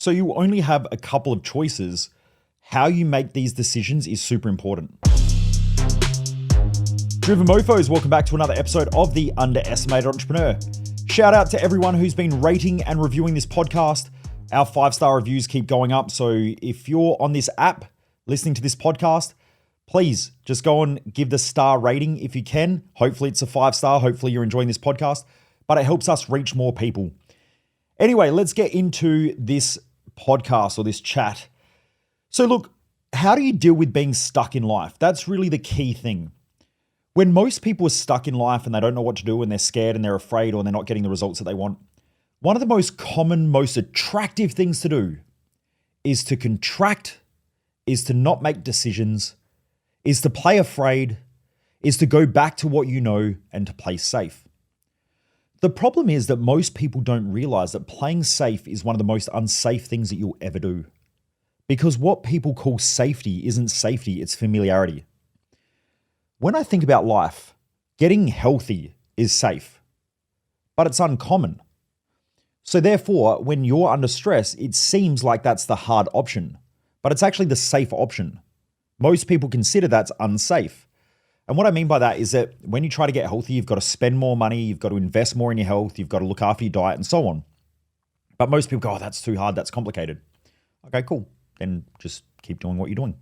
So you only have a couple of choices. How you make these decisions is super important. Driven Mofos, welcome back to another episode of The Underestimated Entrepreneur. Shout out to everyone who's been rating and reviewing this podcast. Our 5-star reviews keep going up. So if you're on this app listening to this podcast, please just go and give the star rating if you can. Hopefully it's a 5-star. Hopefully you're enjoying this podcast, but it helps us reach more people. Anyway, let's get into this podcast or this chat. So look, how do you deal with being stuck in life? That's really the key thing. When most people are stuck in life and they don't know what to do and they're scared and they're afraid or they're not getting the results that they want, one of the most common, most attractive things to do is to contract, is to not make decisions, is to play afraid, is to go back to what you know and to play safe. The problem is that most people don't realize that playing safe is one of the most unsafe things that you'll ever do. Because what people call safety isn't safety, it's familiarity. When I think about life, getting healthy is safe, but it's uncommon. So therefore, when you're under stress, it seems like that's the hard option, but it's actually the safe option. Most people consider that's unsafe. And what I mean by that is that when you try to get healthy, you've got to spend more money, you've got to invest more in your health, you've got to look after your diet and so on. But most people go, oh, that's too hard, that's complicated. Okay, cool. Then just keep doing what you're doing.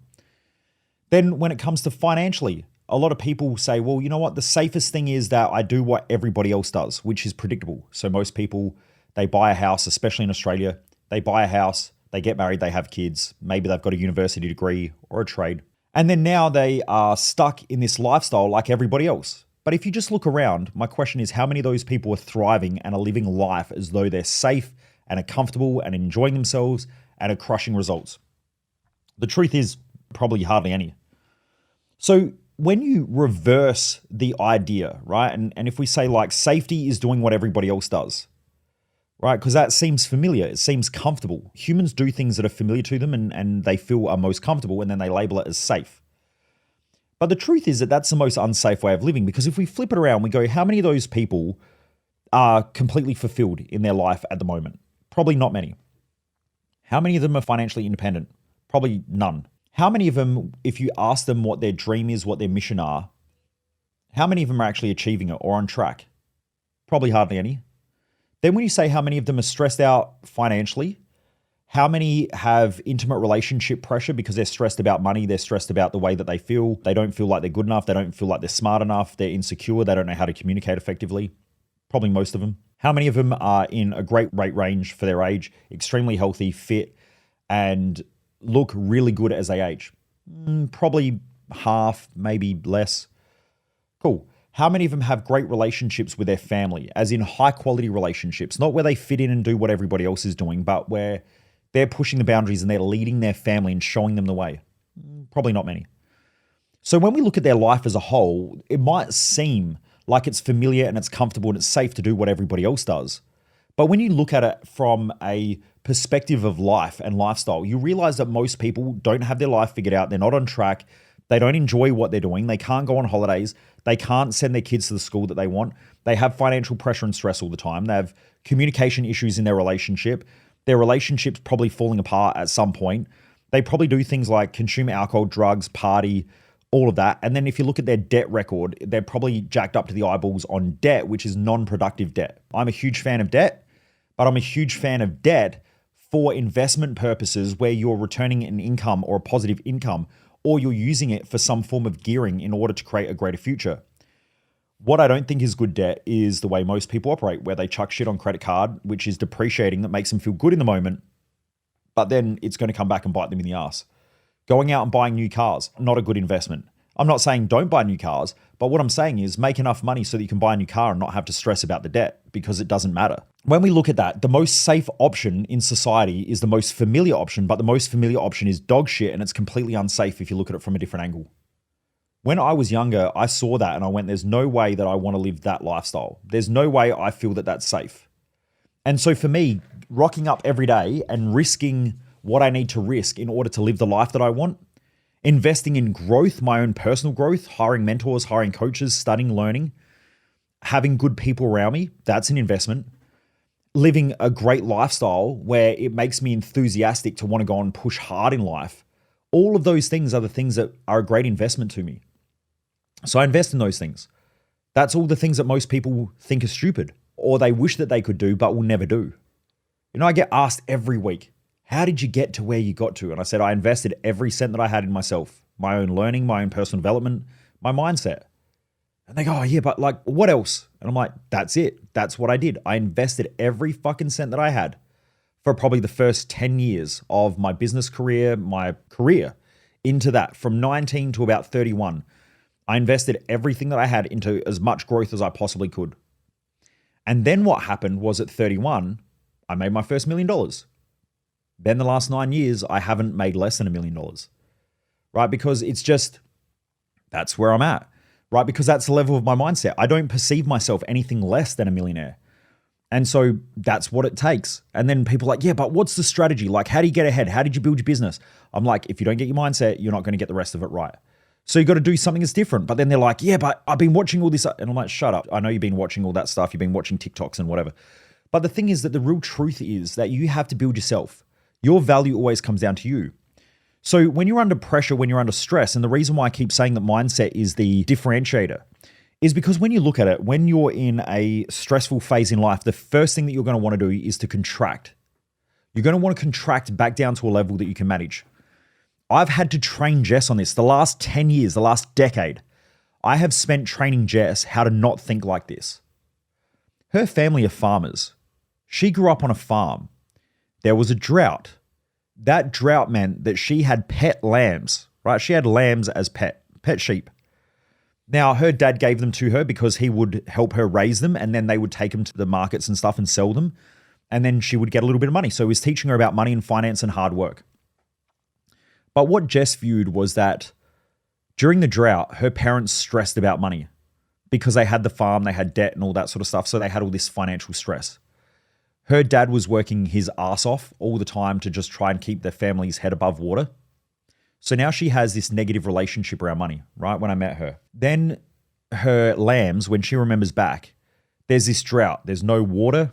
Then when it comes to financially, a lot of people say, well, you know what? The safest thing is that I do what everybody else does, which is predictable. So most people, they buy a house, especially in Australia, they buy a house, they get married, they have kids. Maybe they've got a university degree or a trade. And then now they are stuck in this lifestyle like everybody else. But if you just look around, my question is how many of those people are thriving and are living life as though they're safe and are comfortable and enjoying themselves and are crushing results? The truth is probably hardly any. So when you reverse the idea, right? And if we say like safety is doing what everybody else does, right? Because that seems familiar. It seems comfortable. Humans do things that are familiar to them and they feel are most comfortable and then they label it as safe. But the truth is that that's the most unsafe way of living, because if we flip it around, we go, how many of those people are completely fulfilled in their life at the moment? Probably not many. How many of them are financially independent? Probably none. How many of them, if you ask them what their dream is, what their mission are, how many of them are actually achieving it or on track? Probably hardly any. Then when you say how many of them are stressed out financially, how many have intimate relationship pressure because they're stressed about money, they're stressed about the way that they feel, they don't feel like they're good enough, they don't feel like they're smart enough, they're insecure, they don't know how to communicate effectively? Probably most of them. How many of them are in a great weight range for their age, extremely healthy, fit, and look really good as they age? Probably half, maybe less. Cool. How many of them have great relationships with their family, as in high quality relationships, not where they fit in and do what everybody else is doing, but where they're pushing the boundaries and they're leading their family and showing them the way? Probably not many. So when we look at their life as a whole, it might seem like it's familiar and it's comfortable and it's safe to do what everybody else does. But when you look at it from a perspective of life and lifestyle, you realize that most people don't have their life figured out. They're not on track. They don't enjoy what they're doing. They can't go on holidays. They can't send their kids to the school that they want. They have financial pressure and stress all the time. They have communication issues in their relationship. Their relationship's probably falling apart at some point. They probably do things like consume alcohol, drugs, party, all of that. And then if you look at their debt record, they're probably jacked up to the eyeballs on debt, which is non-productive debt. I'm a huge fan of debt, but I'm a huge fan of debt for investment purposes where you're returning an income or a positive income, or you're using it for some form of gearing in order to create a greater future. What I don't think is good debt is the way most people operate, where they chuck shit on credit card, which is depreciating, that makes them feel good in the moment, but then it's going to come back and bite them in the ass. Going out and buying new cars, not a good investment. I'm not saying don't buy new cars, but what I'm saying is make enough money so that you can buy a new car and not have to stress about the debt, because it doesn't matter. When we look at that, the most safe option in society is the most familiar option, but the most familiar option is dog shit, and it's completely unsafe if you look at it from a different angle. When I was younger, I saw that and I went, there's no way that I want to live that lifestyle. There's no way I feel that that's safe. And so for me, rocking up every day and risking what I need to risk in order to live the life that I want, investing in growth, my own personal growth, hiring mentors, hiring coaches, studying, learning, having good people around me, that's an investment. living a great lifestyle where it makes me enthusiastic to want to go and push hard in life. All of those things are the things that are a great investment to me. So I invest in those things. That's all the things that most people think are stupid or they wish that they could do but will never do. I get asked every week, how did you get to where you got to? And I said, I invested every cent that I had in myself, my own learning, my own personal development, my mindset. And they go, oh yeah, but like what else? And I'm like, that's it. That's what I did. I invested every fucking cent that I had for probably the first 10 years of my business career, my career into that from 19 to about 31. I invested everything that I had into as much growth as I possibly could. And then what happened was at 31, I made my first $1 million. Then the last 9 years, I haven't made less than $1 million, right? Because it's just, that's where I'm at, right? Because that's the level of my mindset. I don't perceive myself anything less than a millionaire. And so that's what it takes. And then people are like, yeah, but what's the strategy? Like, how do you get ahead? How did you build your business? I'm like, if you don't get your mindset, you're not going to get the rest of it right. So you got to do something that's different. But then they're like, yeah, but I've been watching all this. And I'm like, shut up. I know you've been watching all that stuff. You've been watching TikToks and whatever. But the thing is that the real truth is that you have to build yourself. Your value always comes down to you. So when you're under pressure, when you're under stress, and the reason why I keep saying that mindset is the differentiator is because when you look at it, when you're in a stressful phase in life, the first thing that you're going to want to do is to contract. You're going to want to contract back down to a level that you can manage. I've had to train Jess on this. The last 10 years, the last decade, I have spent training Jess how to not think like this. Her family are farmers. She grew up on a farm. There was a drought. That drought meant that she had pet lambs, right? She had lambs as pet sheep. Now, her dad gave them to her because he would help her raise them, and then they would take them to the markets and stuff and sell them. And then she would get a little bit of money. So he was teaching her about money and finance and hard work. But what Jess viewed was that during the drought, her parents stressed about money because they had the farm, they had debt and all that sort of stuff. So they had all this financial stress. Her dad was working his ass off all the time to just try and keep their family's head above water. So now she has this negative relationship around money, right? When I met her. Then her lambs, when she remembers back, there's this drought. There's no water,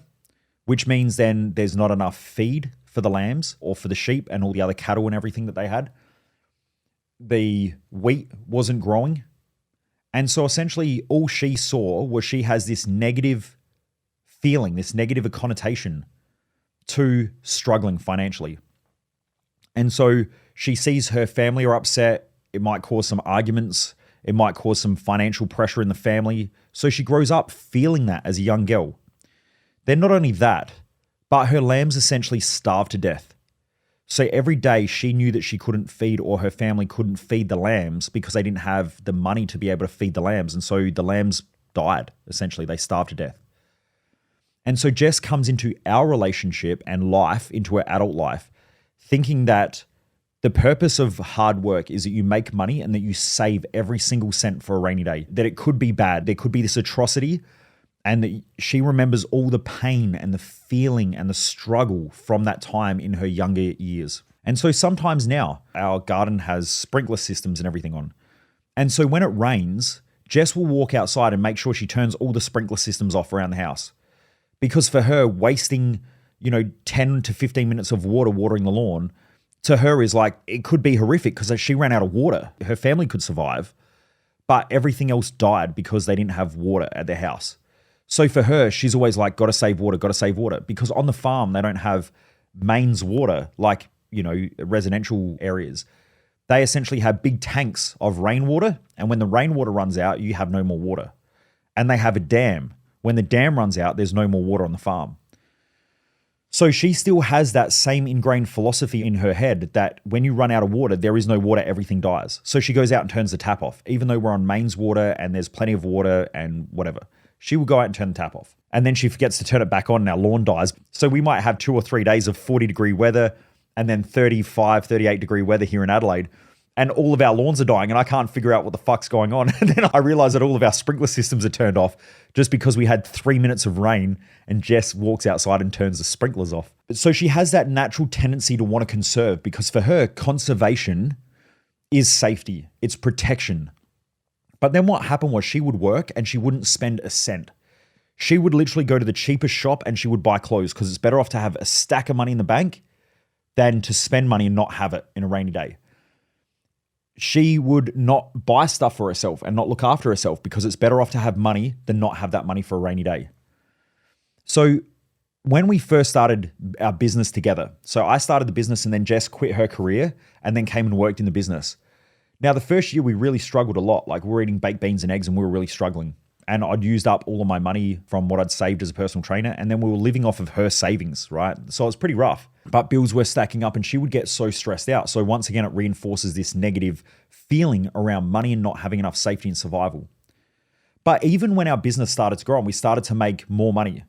which means then there's not enough feed for the lambs or for the sheep and all the other cattle and everything that they had. The wheat wasn't growing. And so essentially all she saw was she has this negative feeling, this negative connotation to struggling financially. And so she sees her family are upset. It might cause some arguments. It might cause some financial pressure in the family. So she grows up feeling that as a young girl. Then not only that, but her lambs essentially starved to death. So every day she knew that she couldn't feed or her family couldn't feed the lambs because they didn't have the money to be able to feed the lambs. And so the lambs died, essentially. They starved to death. And so Jess comes into our relationship and life, into her adult life, thinking that the purpose of hard work is that you make money and that you save every single cent for a rainy day, that it could be bad. There could be this atrocity, and that she remembers all the pain and the feeling and the struggle from that time in her younger years. And so sometimes now our garden has sprinkler systems and everything on. And so when it rains, Jess will walk outside and make sure she turns all the sprinkler systems off around the house. Because for her, wasting, 10 to 15 minutes of water watering the lawn to her is like, it could be horrific because she ran out of water. Her family could survive, but everything else died because they didn't have water at their house. So for her, she's always like, got to save water, because on the farm, they don't have mains water like, residential areas. They essentially have big tanks of rainwater. And when the rainwater runs out, you have no more water. And they have a dam. When the dam runs out, there's no more water on the farm. So she still has that same ingrained philosophy in her head that when you run out of water, there is no water, everything dies. So she goes out and turns the tap off, even though we're on mains water and there's plenty of water and whatever. She will go out and turn the tap off. And then she forgets to turn it back on and our lawn dies. So we might have 2 or 3 days of 40-degree weather and then 35, 38-degree weather here in Adelaide. And all of our lawns are dying and I can't figure out what the fuck's going on. And then I realize that all of our sprinkler systems are turned off just because we had 3 minutes of rain and Jess walks outside and turns the sprinklers off. So she has that natural tendency to want to conserve because for her, conservation is safety. It's protection. But then what happened was she would work and she wouldn't spend a cent. She would literally go to the cheapest shop and she would buy clothes because it's better off to have a stack of money in the bank than to spend money and not have it in a rainy day. She would not buy stuff for herself and not look after herself because it's better off to have money than not have that money for a rainy day. So when we first started our business together, so I started the business and then Jess quit her career and then came and worked in the business. Now, the first year we really struggled a lot. Like we were eating baked beans and eggs and we were really struggling. And I'd used up all of my money from what I'd saved as a personal trainer. And then we were living off of her savings, right? So it was pretty rough. But bills were stacking up and she would get so stressed out. So once again, it reinforces this negative feeling around money and not having enough safety and survival. But even when our business started to grow and we started to make more money.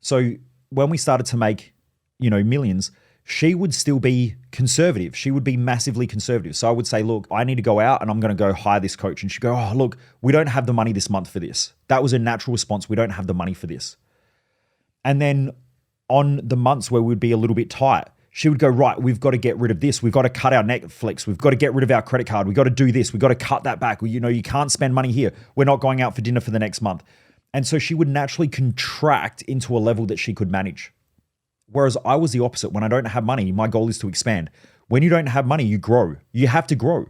So when we started to make, millions, she would still be conservative. She would be massively conservative. So I would say, look, I need to go out and I'm going to go hire this coach. And she'd go, oh, look, we don't have the money this month for this. That was a natural response. We don't have the money for this. And then on the months where we'd be a little bit tight, she would go, right, we've got to get rid of this. We've got to cut our Netflix. We've got to get rid of our credit card. We've got to do this. We've got to cut that back. You can't spend money here. We're not going out for dinner for the next month. And so she would naturally contract into a level that she could manage. Whereas I was the opposite. When I don't have money, my goal is to expand. When you don't have money, you grow. You have to grow.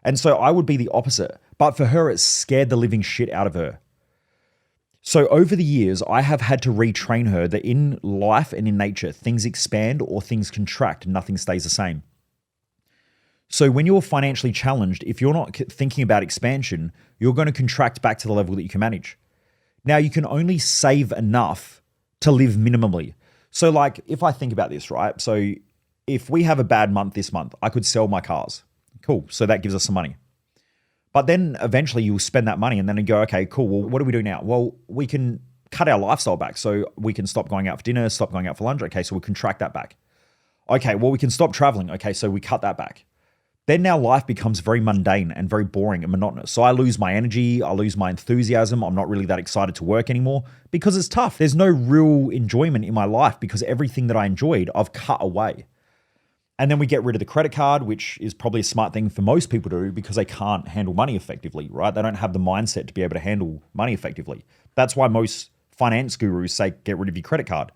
And so I would be the opposite. But for her, it scared the living shit out of her. So over the years, I have had to retrain her that in life and in nature, things expand or things contract. Nothing stays the same. So when you're financially challenged, if you're not thinking about expansion, you're going to contract back to the level that you can manage. Now, you can only save enough to live minimally. So like if I think about this, right? So if we have a bad month this month, I could sell my cars. Cool. So that gives us some money. But then eventually you'll spend that money and then you go, okay, cool. Well, what do we do now? Well, we can cut our lifestyle back. So we can stop going out for dinner, stop going out for lunch. Okay, so we'll contract that back. Okay, well, we can stop traveling. Okay, so we cut that back. Then now life becomes very mundane and very boring and monotonous. So I lose my energy, I lose my enthusiasm. I'm not really that excited to work anymore because it's tough. There's no real enjoyment in my life because everything that I enjoyed, I've cut away. And then we get rid of the credit card, which is probably a smart thing for most people to do because they can't handle money effectively, right? They don't have the mindset to be able to handle money effectively. That's why most finance gurus say, get rid of your credit card.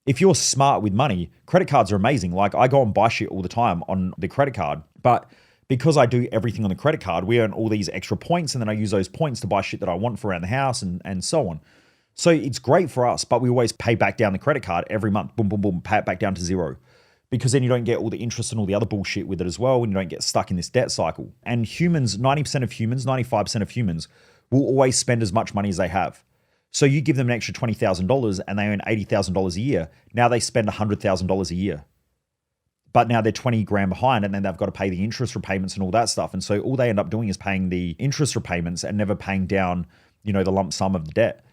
If you're smart with money, credit cards are amazing. Like I go and buy shit all the time on the credit card, but because I do everything on the credit card, we earn all these extra points and then I use those points to buy shit that I want for around the house and so on. So it's great for us, but we always pay back down the credit card every month. Boom, boom, boom, pay it back down to zero. Because then you don't get all the interest and all the other bullshit with it as well, and you don't get stuck in this debt cycle. And humans, 90% of humans, 95% of humans will always spend as much money as they have. So you give them an extra $20,000 and they earn $80,000 a year. Now they spend $100,000 a year. But now they're 20 grand behind and then they've got to pay the interest repayments and all that stuff. And so all they end up doing is paying the interest repayments and never paying down, the lump sum of the debt.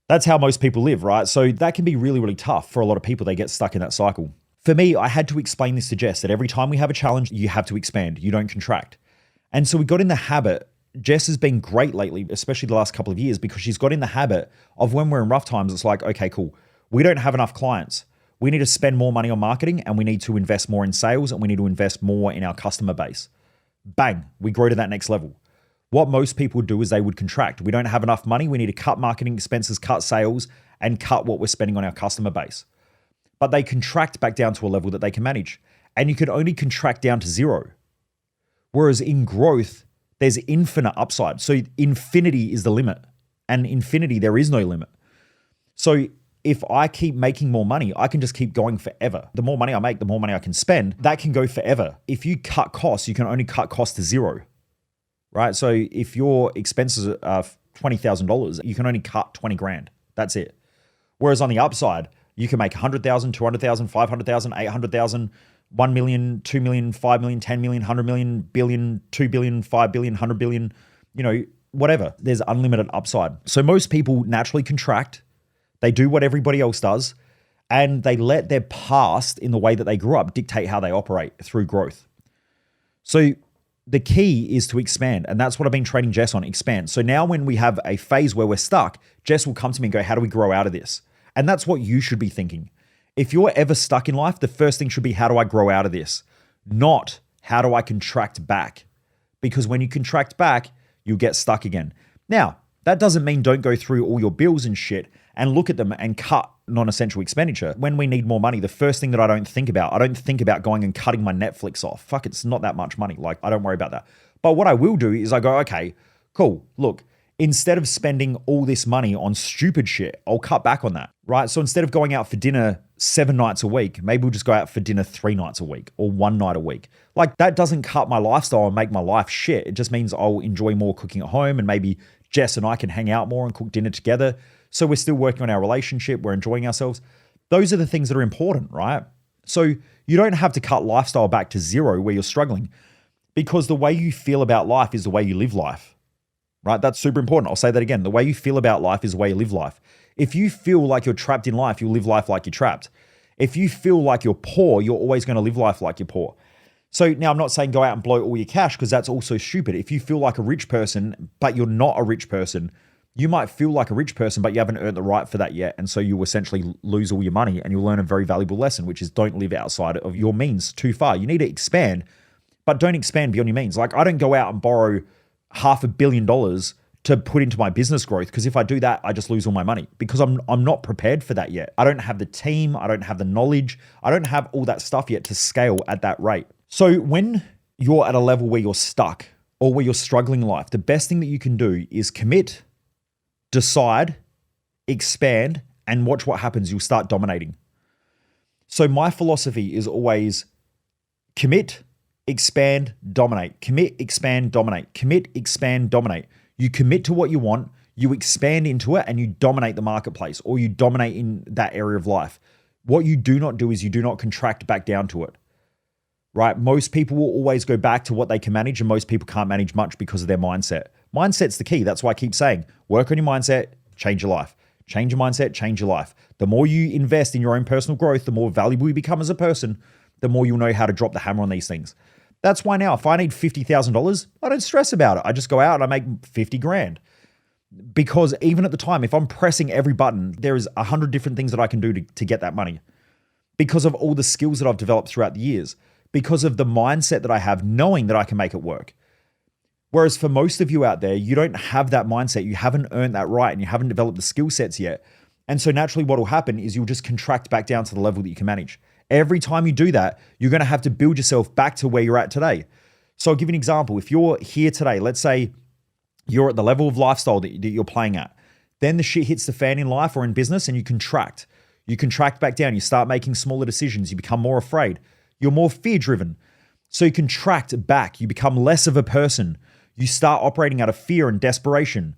That's how most people live, right? So that can be really, really tough for a lot of people. They get stuck in that cycle. For me, I had to explain this to Jess that every time we have a challenge, you have to expand. You don't contract. And so we got in the habit. Jess has been great lately, especially the last couple of years, because she's got in the habit of when we're in rough times, it's like, okay, cool. We don't have enough clients. We need to spend more money on marketing and we need to invest more in sales and we need to invest more in our customer base. Bang, we grow to that next level. What most people do is they would contract. We don't have enough money. We need to cut marketing expenses, cut sales, and cut what we're spending on our customer base. But they contract back down to a level that they can manage. And you can only contract down to zero. Whereas in growth, there's infinite upside. So infinity is the limit. And infinity, there is no limit. So if I keep making more money, I can just keep going forever. The more money I make, the more money I can spend. That can go forever. If you cut costs, you can only cut costs to zero, right? So if your expenses are $20,000, you can only cut 20 grand. That's it. Whereas on the upside, you can make 100,000, 200,000, 500,000, 800,000, 1 million, 2 million, 5 million, 10 million, 100 million, billion, 2 billion, 5 billion, 100 billion, whatever. There's unlimited upside. So most people naturally contract. They do what everybody else does, and they let their past in the way that they grew up dictate how they operate through growth. So the key is to expand, and that's what I've been training Jess on, expand. So now when we have a phase where we're stuck, Jess will come to me and go, how do we grow out of this? And that's what you should be thinking. If you're ever stuck in life, the first thing should be, how do I grow out of this? Not how do I contract back? Because when you contract back, you'll get stuck again. Now, That doesn't mean don't go through all your bills and shit and look at them and cut non-essential expenditure. When we need more money, the first thing that I don't think about going and cutting my Netflix off. Fuck, it's not that much money. Like, I don't worry about that. But what I will do is I go, okay, cool. Look, instead of spending all this money on stupid shit, I'll cut back on that, right? So instead of going out for dinner 7 nights a week, maybe we'll just go out for dinner 3 nights a week or 1 night a week. Like, that doesn't cut my lifestyle and make my life shit. It just means I'll enjoy more cooking at home, and maybe Jess and I can hang out more and cook dinner together. So we're still working on our relationship. We're enjoying ourselves. Those are the things that are important, right? So you don't have to cut lifestyle back to 0 where you're struggling, because the way you feel about life is the way you live life, right? That's super important. I'll say that again. The way you feel about life is the way you live life. If you feel like you're trapped in life, you'll live life like you're trapped. If you feel like you're poor, you're always going to live life like you're poor. So now I'm not saying go out and blow all your cash, because that's also stupid. If you feel like a rich person, but you're not a rich person, you might feel like a rich person, but you haven't earned the right for that yet. And so you essentially lose all your money, and you'll learn a very valuable lesson, which is don't live outside of your means too far. You need to expand, but don't expand beyond your means. Like, I don't go out and borrow $500 million to put into my business growth, because if I do that, I just lose all my money, because I'm not prepared for that yet. I don't have the team. I don't have the knowledge. I don't have all that stuff yet to scale at that rate. So when you're at a level where you're stuck or where you're struggling in life, the best thing that you can do is commit, decide, expand, and watch what happens. You'll start dominating. So my philosophy is always commit, expand, dominate. Commit, expand, dominate. Commit, expand, dominate. You commit to what you want, you expand into it, and you dominate the marketplace, or you dominate in that area of life. What you do not do is you do not contract back down to it, right? Most people will always go back to what they can manage, and most people can't manage much because of their mindset. Mindset's the key. That's why I keep saying, work on your mindset, change your life. Change your mindset, change your life. The more you invest in your own personal growth, the more valuable you become as a person, the more you'll know how to drop the hammer on these things. That's why now, if I need $50,000, I don't stress about it. I just go out and I make 50 grand. Because even at the time, if I'm pressing every button, there is 100 different things that I can do to get that money. Because of all the skills that I've developed throughout the years. Because of the mindset that I have, knowing that I can make it work. Whereas for most of you out there, you don't have that mindset. You haven't earned that right, and you haven't developed the skill sets yet. And so naturally what will happen is you'll just contract back down to the level that you can manage. Every time you do that, you're going to have to build yourself back to where you're at today. So I'll give you an example. If you're here today, let's say you're at the level of lifestyle that you're playing at, then the shit hits the fan in life or in business, and you contract. You contract back down. You start making smaller decisions. You become more afraid. You're more fear-driven. So you contract back. You become less of a person. You start operating out of fear and desperation.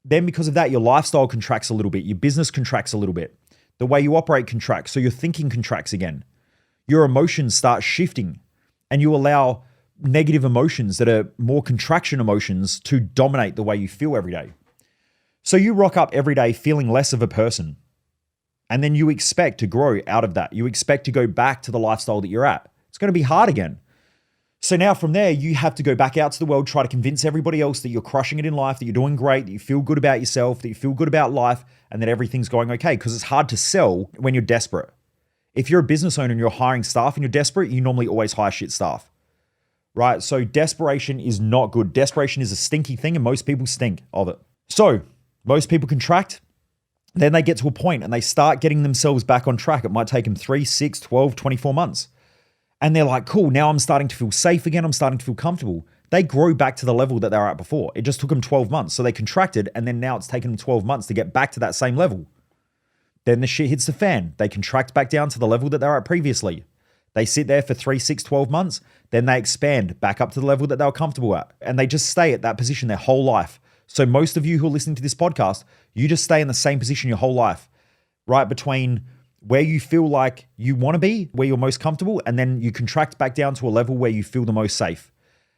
Then because of that, your lifestyle contracts a little bit. Your business contracts a little bit. The way you operate contracts, so your thinking contracts again. Your emotions start shifting, and you allow negative emotions that are more contraction emotions to dominate the way you feel every day. So you rock up every day feeling less of a person, and then you expect to grow out of that. You expect to go back to the lifestyle that you're at. It's going to be hard again. So now from there, you have to go back out to the world, try to convince everybody else that you're crushing it in life, that you're doing great, that you feel good about yourself, that you feel good about life, and that everything's going okay, because it's hard to sell when you're desperate. If you're a business owner and you're hiring staff and you're desperate, you normally always hire shit staff, right? So desperation is not good. Desperation is a stinky thing, and most people stink of it. So most people contract, then they get to a point and they start getting themselves back on track. It might take them 3, 6, 12, 24 months. And they're like, cool, now I'm starting to feel safe again. I'm starting to feel comfortable. They grow back to the level that they were at before. It just took them 12 months. So they contracted, and then now it's taken them 12 months to get back to that same level. Then the shit hits the fan. They contract back down to the level that they were at previously. They sit there for 3, 6, 12 months. Then they expand back up to the level that they were comfortable at. And they just stay at that position their whole life. So most of you who are listening to this podcast, you just stay in the same position your whole life, right? Between where you feel like you want to be, where you're most comfortable, and then you contract back down to a level where you feel the most safe.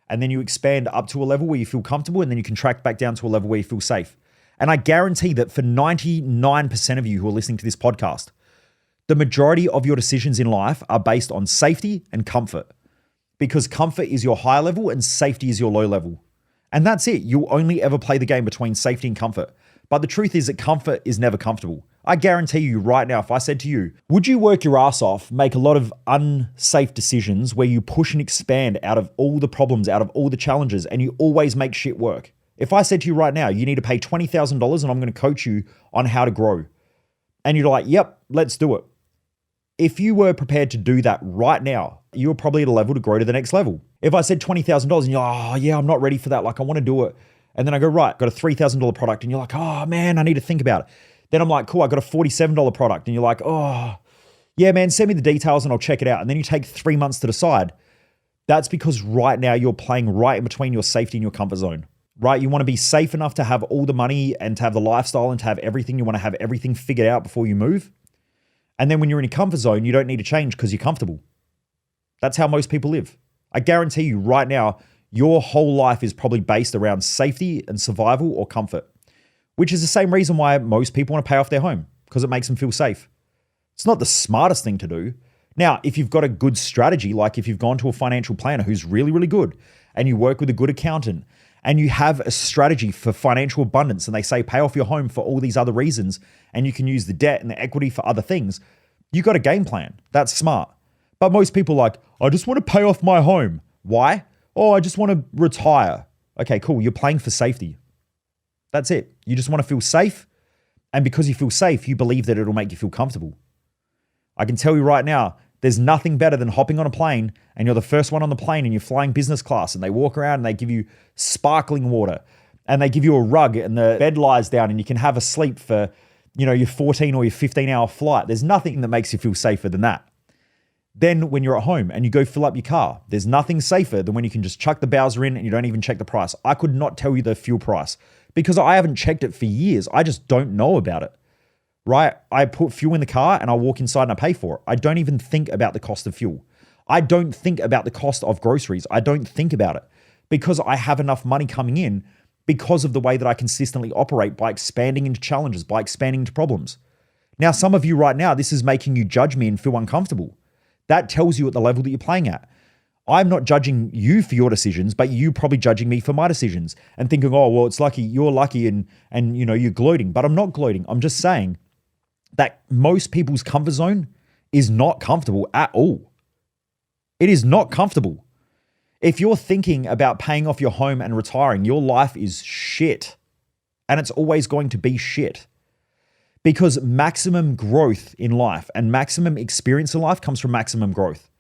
And then you expand up to a level where you feel comfortable, and then you contract back down to a level where you feel safe. And I guarantee that for 99% of you who are listening to this podcast, the majority of your decisions in life are based on safety and comfort, because comfort is your high level and safety is your low level. And that's it. You'll only ever play the game between safety and comfort. But the truth is that comfort is never comfortable. I guarantee you right now, if I said to you, would you work your ass off, make a lot of unsafe decisions where you push and expand out of all the problems, out of all the challenges, and you always make shit work? If I said to you right now, you need to pay $20,000 and I'm going to coach you on how to grow, and you're like, yep, let's do it. If you were prepared to do that right now, you're probably at a level to grow to the next level. If I said $20,000 and you're like, oh yeah, I'm not ready for that. Like I want to do it. And then I go, right, got a $3,000 product. And you're like, oh man, I need to think about it. Then I'm like, cool, I got a $47 product. And you're like, oh yeah, man, send me the details and I'll check it out. And then you take 3 months to decide. That's because right now you're playing right in between your safety and your comfort zone, right? You want to be safe enough to have all the money and to have the lifestyle and to have everything. You want to have everything figured out before you move. And then when you're in your comfort zone, you don't need to change because you're comfortable. That's how most people live. I guarantee you right now, your whole life is probably based around safety and survival or comfort, which is the same reason why most people want to pay off their home, because it makes them feel safe. It's not the smartest thing to do. Now, if you've got a good strategy, like if you've gone to a financial planner who's really, really good, and you work with a good accountant, and you have a strategy for financial abundance, and they say pay off your home for all these other reasons, and you can use the debt and the equity for other things, you got a game plan. That's smart. But most people are like, I just want to pay off my home. Why? Oh, I just want to retire. Okay, cool. You're playing for safety. That's it. You just want to feel safe. And because you feel safe, you believe that it'll make you feel comfortable. I can tell you right now, there's nothing better than hopping on a plane and you're the first one on the plane and you're flying business class and they walk around and they give you sparkling water and they give you a rug and the bed lies down and you can have a sleep for, your 14 or your 15-hour flight. There's nothing that makes you feel safer than that. Then when you're at home and you go fill up your car, there's nothing safer than when you can just chuck the Bowser in and you don't even check the price. I could not tell you the fuel price because I haven't checked it for years. I just don't know about it, right? I put fuel in the car and I walk inside and I pay for it. I don't even think about the cost of fuel. I don't think about the cost of groceries. I don't think about it because I have enough money coming in because of the way that I consistently operate by expanding into challenges, by expanding into problems. Now, some of you right now, this is making you judge me and feel uncomfortable. That tells you at the level that you're playing at. I'm not judging you for your decisions, but you probably judging me for my decisions and thinking, oh, well, it's lucky, you're lucky and you're gloating. But I'm not gloating. I'm just saying that most people's comfort zone is not comfortable at all. It is not comfortable. If you're thinking about paying off your home and retiring, your life is shit. And it's always going to be shit. Because maximum growth in life and maximum experience in life comes from maximum growth.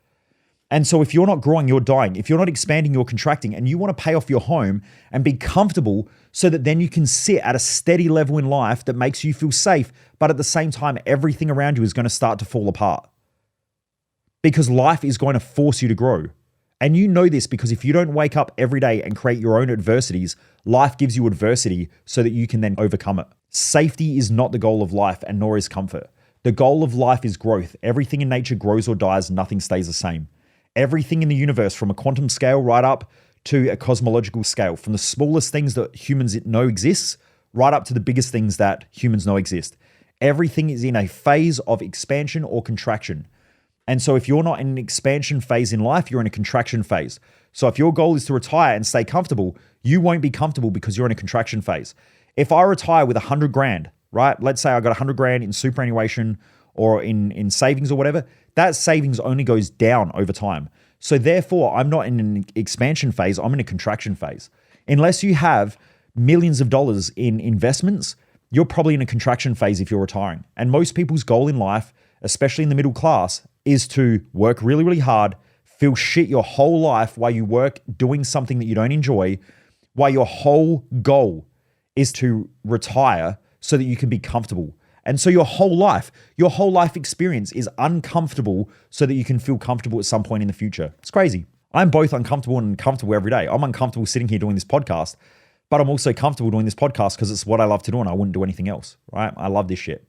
And so if you're not growing, you're dying. If you're not expanding, you're contracting. And you want to pay off your home and be comfortable so that then you can sit at a steady level in life that makes you feel safe. But at the same time, everything around you is going to start to fall apart. Because life is going to force you to grow. And you know this because if you don't wake up every day and create your own adversities, life gives you adversity so that you can then overcome it. Safety is not the goal of life and nor is comfort. The goal of life is growth. Everything in nature grows or dies. Nothing stays the same. Everything in the universe, from a quantum scale right up to a cosmological scale, from the smallest things that humans know exists right up to the biggest things that humans know exist. Everything is in a phase of expansion or contraction. And so if you're not in an expansion phase in life, you're in a contraction phase. So if your goal is to retire and stay comfortable, you won't be comfortable because you're in a contraction phase. If I retire with 100 grand, right? Let's say I got 100 grand in superannuation or in savings or whatever, that savings only goes down over time. So therefore, I'm not in an expansion phase, I'm in a contraction phase. Unless you have millions of dollars in investments, you're probably in a contraction phase if you're retiring. And most people's goal in life, especially in the middle class, is to work really, really hard, feel shit your whole life while you work doing something that you don't enjoy, while your whole goal is to retire so that you can be comfortable. And so your whole life experience is uncomfortable so that you can feel comfortable at some point in the future. It's crazy. I'm both uncomfortable and comfortable every day. I'm uncomfortable sitting here doing this podcast, but I'm also comfortable doing this podcast because it's what I love to do and I wouldn't do anything else, right? I love this shit.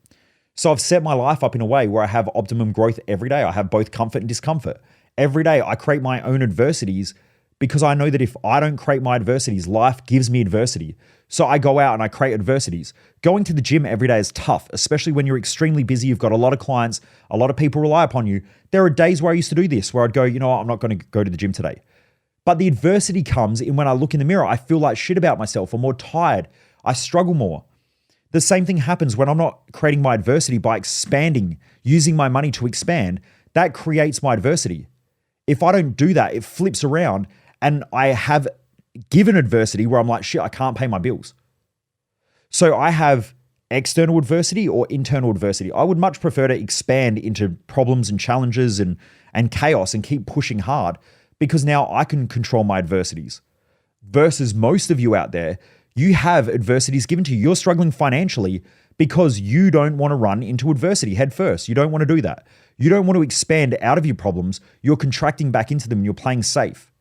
So I've set my life up in a way where I have optimum growth every day. I have both comfort and discomfort. Every day I create my own adversities because I know that if I don't create my adversities, life gives me adversity. So I go out and I create adversities. Going to the gym every day is tough, especially when you're extremely busy. You've got a lot of clients, a lot of people rely upon you. There are days where I used to do this, where I'd go, you know what, I'm not going to go to the gym today. But the adversity comes in when I look in the mirror, I feel like shit about myself. I'm more tired. I struggle more. The same thing happens when I'm not creating my adversity by expanding, using my money to expand. That creates my adversity. If I don't do that, it flips around and I have given adversity where I'm like, shit, I can't pay my bills. So I have external adversity or internal adversity. I would much prefer to expand into problems and challenges and chaos and keep pushing hard because now I can control my adversities. Versus most of you out there, you have adversities given to you. You're struggling financially because you don't want to run into adversity head first. You don't want to do that. You don't want to expand out of your problems. You're contracting back into them and you're playing safe.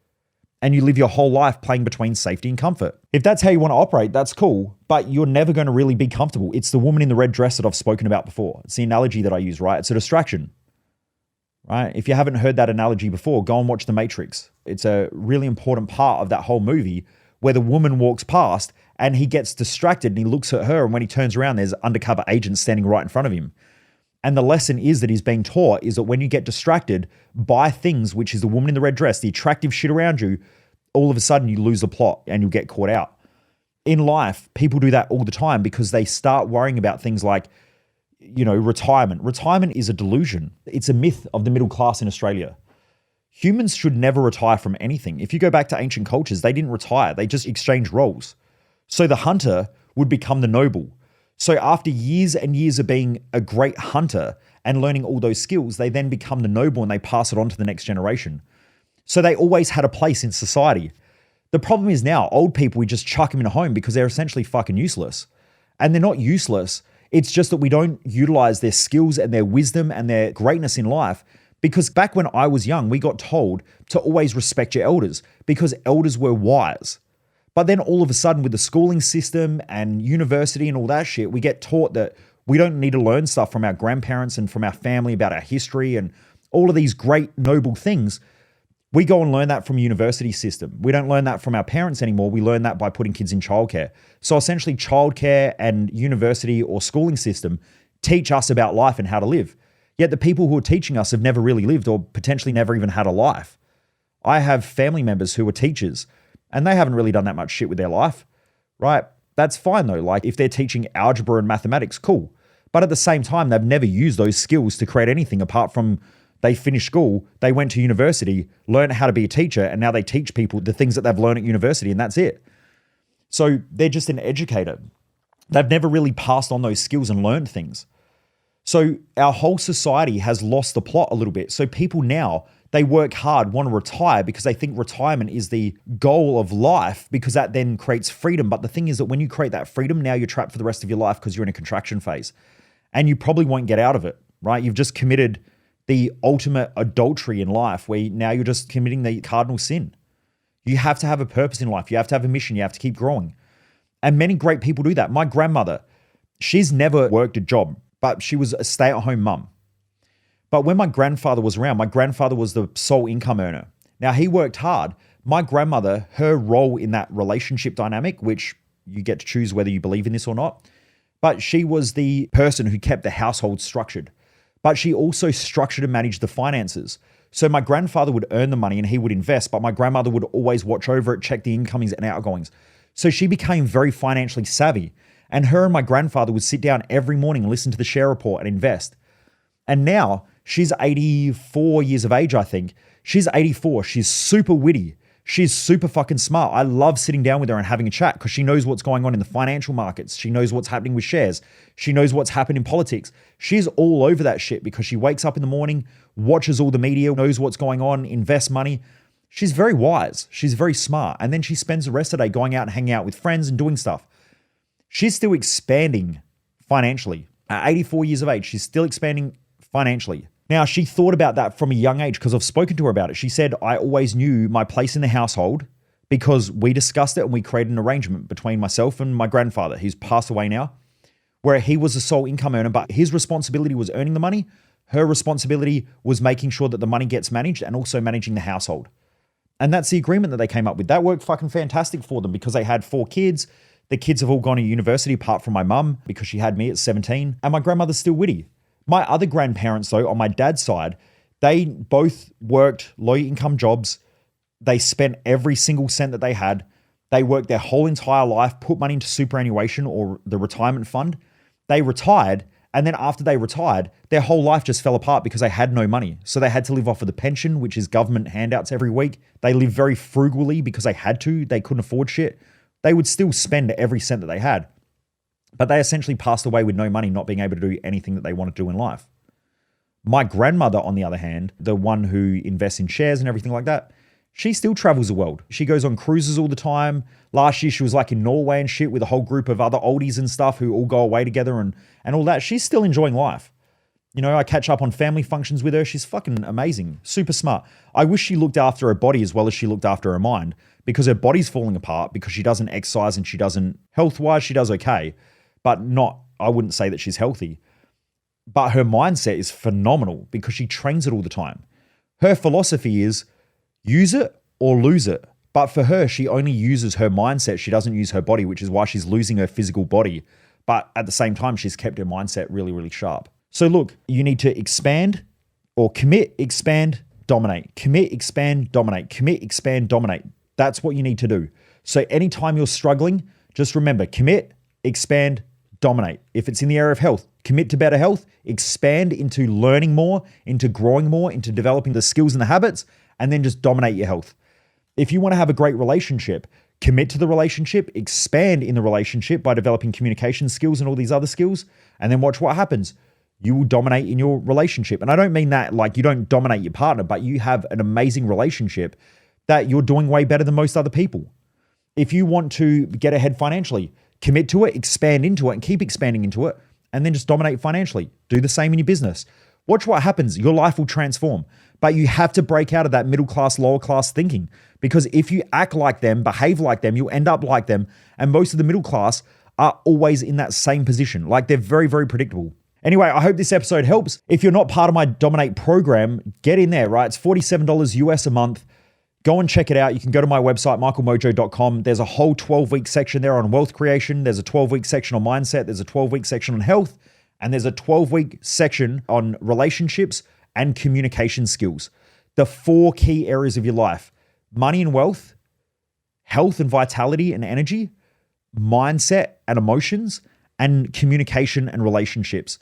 And you live your whole life playing between safety and comfort. If that's how you want to operate, that's cool, but you're never going to really be comfortable. It's the woman in the red dress that I've spoken about before. It's the analogy that I use, right? It's a distraction, right? If you haven't heard that analogy before, go and watch The Matrix. It's a really important part of that whole movie where the woman walks past and he gets distracted and he looks at her, and when he turns around, there's undercover agents standing right in front of him. And the lesson is that he's being taught is that when you get distracted by things, which is the woman in the red dress, the attractive shit around you, all of a sudden you lose the plot and you'll get caught out. In life, people do that all the time because they start worrying about things like, retirement. Retirement is a delusion. It's a myth of the middle class in Australia. Humans should never retire from anything. If you go back to ancient cultures, they didn't retire. They just exchanged roles. So the hunter would become the noble. So after years and years of being a great hunter and learning all those skills, they then become the noble and they pass it on to the next generation. So they always had a place in society. The problem is now old people, we just chuck them in a home because they're essentially fucking useless. And they're not useless. It's just that we don't utilize their skills and their wisdom and their greatness in life. Because back when I was young, we got told to always respect your elders because elders were wise. But then all of a sudden with the schooling system and university and all that shit, we get taught that we don't need to learn stuff from our grandparents and from our family about our history and all of these great noble things. We go and learn that from university system. We don't learn that from our parents anymore. We learn that by putting kids in childcare. So essentially childcare and university or schooling system teach us about life and how to live. Yet the people who are teaching us have never really lived or potentially never even had a life. I have family members who are teachers and they haven't really done that much shit with their life, right? That's fine though. Like if they're teaching algebra and mathematics, cool. But at the same time, they've never used those skills to create anything apart from they finished school, they went to university, learned how to be a teacher, and now they teach people the things that they've learned at university, and that's it. So they're just an educator. They've never really passed on those skills and learned things. So our whole society has lost the plot a little bit. So people now, they work hard, want to retire because they think retirement is the goal of life because that then creates freedom. But the thing is that when you create that freedom, now you're trapped for the rest of your life because you're in a contraction phase and you probably won't get out of it, right? You've just committed the ultimate adultery in life where now you're just committing the cardinal sin. You have to have a purpose in life. You have to have a mission. You have to keep growing. And many great people do that. My grandmother, she's never worked a job, but she was a stay-at-home mum. But when my grandfather was around, my grandfather was the sole income earner. Now, he worked hard. My grandmother, her role in that relationship dynamic, which you get to choose whether you believe in this or not, but she was the person who kept the household structured. But she also structured and managed the finances. So my grandfather would earn the money and he would invest, but my grandmother would always watch over it, check the incomings and outgoings. So she became very financially savvy. And her and my grandfather would sit down every morning and listen to the share report and invest. And now she's 84 years of age, I think. She's 84. She's super witty. She's super fucking smart. I love sitting down with her and having a chat because she knows what's going on in the financial markets. She knows what's happening with shares. She knows what's happened in politics. She's all over that shit because she wakes up in the morning, watches all the media, knows what's going on, invests money. She's very wise. She's very smart. And then she spends the rest of the day going out and hanging out with friends and doing stuff. She's still expanding financially. At 84 years of age, she's still expanding financially. Now, she thought about that from a young age because I've spoken to her about it. She said, I always knew my place in the household because we discussed it and we created an arrangement between myself and my grandfather. He's passed away now, where he was the sole income earner, but his responsibility was earning the money. Her responsibility was making sure that the money gets managed and also managing the household. And that's the agreement that they came up with. That worked fucking fantastic for them because they had 4 kids. The kids have all gone to university apart from my mum because she had me at 17. And my grandmother's still witty. My other grandparents, though, on my dad's side, they both worked low-income jobs. They spent every single cent that they had. They worked their whole entire life, put money into superannuation or the retirement fund. They retired, And then after they retired, their whole life just fell apart because they had no money. So they had to live off of the pension, which is government handouts every week. They lived very frugally because they had to. They couldn't afford shit. They would still spend every cent that they had. But they essentially passed away with no money, not being able to do anything that they wanted to do in life. My grandmother, on the other hand, the one who invests in shares and everything like that, she still travels the world. She goes on cruises all the time. Last year, she was like in Norway and shit with a whole group of other oldies and stuff who all go away together and all that. She's still enjoying life. You know, I catch up on family functions with her. She's fucking amazing. Super smart. I wish she looked after her body as well as she looked after her mind, because her body's falling apart because she doesn't exercise and she doesn't, health-wise, she does okay, but not, I wouldn't say that she's healthy. But her mindset is phenomenal because she trains it all the time. Her philosophy is use it or lose it. But for her, she only uses her mindset. She doesn't use her body, which is why she's losing her physical body. But at the same time, she's kept her mindset really, really sharp. So look, you need to expand or commit, expand, dominate. Commit, expand, dominate. Commit, expand, dominate. That's what you need to do. So anytime you're struggling, just remember, commit, expand, dominate. If it's in the area of health, commit to better health, expand into learning more, into growing more, into developing the skills and the habits, and then just dominate your health. If you want to have a great relationship, commit to the relationship, expand in the relationship by developing communication skills and all these other skills, and then watch what happens. You will dominate in your relationship. And I don't mean that like you don't dominate your partner, but you have an amazing relationship that you're doing way better than most other people. If you want to get ahead financially, commit to it, expand into it, and keep expanding into it, and then just dominate financially. Do the same in your business. Watch what happens. Your life will transform. But you have to break out of that middle class, lower class thinking, because if you act like them, behave like them, you'll end up like them. And most of the middle class are always in that same position. Like they're very, very predictable. Anyway, I hope this episode helps. If you're not part of my Dominate program, get in there, right? It's $47 US a month. Go and check it out. You can go to my website, michaelmojo.com. There's a whole 12-week section there on wealth creation. There's a 12-week section on mindset. There's a 12-week section on health. And there's a 12-week section on relationships and communication skills. The 4 key areas of your life: money and wealth, health and vitality and energy, mindset and emotions, and communication and relationships.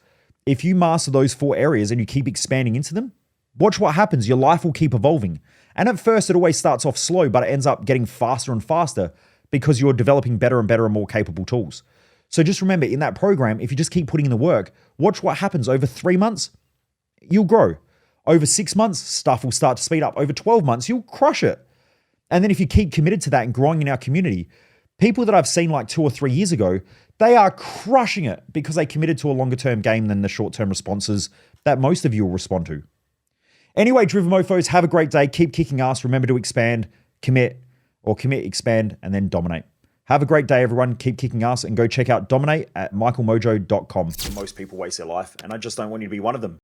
If you master those 4 areas and you keep expanding into them, watch what happens. Your life will keep evolving. And at first, it always starts off slow, but it ends up getting faster and faster because you're developing better and better and more capable tools. So just remember, in that program, if you just keep putting in the work, watch what happens. Over 3 months, you'll grow. Over 6 months, stuff will start to speed up. Over 12 months, you'll crush it. And then if you keep committed to that and growing in our community, people that I've seen like 2 or 3 years ago, they are crushing it because they committed to a longer term game than the short term responses that most of you will respond to. Anyway, Driven Mofos, have a great day. Keep kicking ass. Remember to expand, commit, expand, and then dominate. Have a great day, everyone. Keep kicking ass and go check out Dominate at michaelmojo.com. Most people waste their life, and I just don't want you to be one of them.